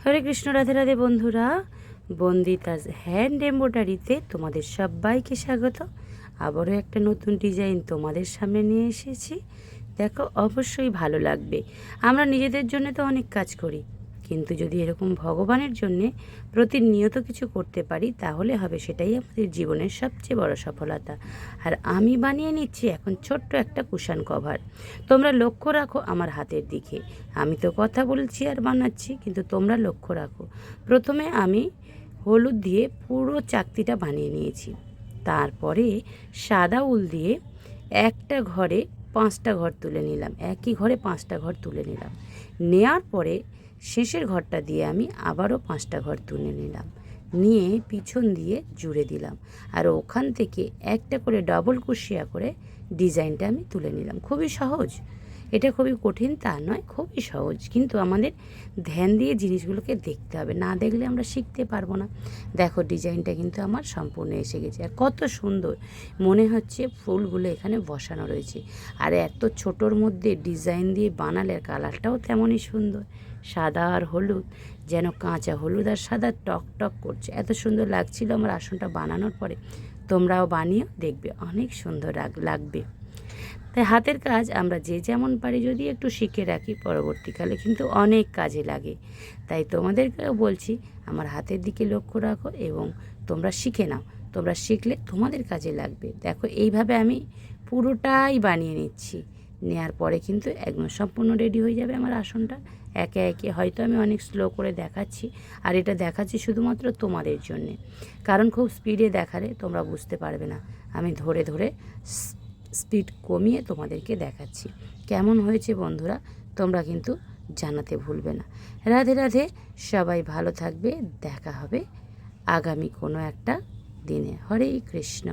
হরে কৃষ্ণ, রাধে রাধে বন্ধুরা। বন্দিতাস হ্যান্ড এমব্রয়ডারিতে তোমাদের সবাইকে স্বাগত। আবারও একটা নতুন ডিজাইন তোমাদের সামনে নিয়ে এসেছি। দেখো, অবশ্যই ভালো লাগবে। আমরা নিজেদের জন্য তো অনেক কাজ করি, কিন্তু যদি এরকম ভগবানের জন্যে প্রতিনিয়ত কিছু করতে পারি তাহলে হবে সেটাই আমাদের জীবনের সবচেয়ে বড় সফলতা। আর আমি বানিয়ে নিচ্ছি এখন ছোট্ট একটা কুশন কভার। তোমরা লক্ষ্য রাখো আমার হাতের দিকে। আমি তো কথা বলছি আর বানাচ্ছি, কিন্তু তোমরা লক্ষ্য রাখো। প্রথমে আমি হলুদ দিয়ে পুরো চাকতিটা বানিয়ে নিয়েছি। তারপরে সাদা উল দিয়ে একটা ঘরে 5টা ঘর তুলে নিলাম, একই ঘরে 5টা ঘর তুলে নিলাম। নেওয়ার পরে শেষের ঘরটা দিয়ে আমি আবারও 5টা ঘর তুলে নিলাম, নিয়ে পিছন দিয়ে জুড়ে দিলাম। আর ওখান থেকে একটা করে ডবল কুশিয়া করে ডিজাইনটা আমি তুলে নিলাম। খুবই সহজ, এটা খুবই কঠিন তা নয়, খুবই সহজ। কিন্তু আমাদের ধ্যান দিয়ে জিনিসগুলোকে দেখতে হবে, না দেখলে আমরা শিখতে পারবো না। দেখো, ডিজাইনটা কিন্তু আমার সম্পূর্ণ এসে গেছে। আর কত সুন্দর মনে হচ্ছে ফুলগুলো এখানে বসানো রয়েছে। আর এত ছোটোর মধ্যে ডিজাইন দিয়ে বানালে কালারটাও তেমনই সুন্দর, সাদা আর হলুদ, যেন কাঁচা হলুদ আর সাদা টক টক করছে। এত সুন্দর লাগছিল আমার আসনটা বানানোর পরে। তোমরাও বানিয়েও দেখবে, অনেক সুন্দর লাগবে। তাই হাতের কাজ আমরা যে যেমন পারি যদি একটু শিখে রাখি, পরবর্তীকালে কিন্তু অনেক কাজে লাগে। তাই তোমাদেরকেও বলছি, আমার হাতের দিকে লক্ষ্য রাখো এবং তোমরা শিখে নাও। তোমরা শিখলে তোমাদের কাজে লাগবে। দেখো, এইভাবে আমি পুরোটাই বানিয়ে নিচ্ছি। নেওয়ার পরে কিন্তু একদম সম্পূর্ণ রেডি হয়ে যাবে আমার আসনটা। একে একে হয়তো আমি অনেক স্লো করে দেখাচ্ছি, আর এটা দেখাচ্ছি শুধুমাত্র তোমাদের জন্যে, কারণ খুব স্পিডে দেখালে তোমরা বুঝতে পারবে না। আমি ধরে ধরে স্পিড কমিয়ে তোমাদেরকে দেখাচ্ছি। কেমন হয়েছে বন্ধুরা, তোমরা কিন্তু জানাতে ভুলবে না। রাধে রাধে, সবাই ভালো থাকবে। দেখা হবে আগামী কোনো একটা দিনে। হরে কৃষ্ণ।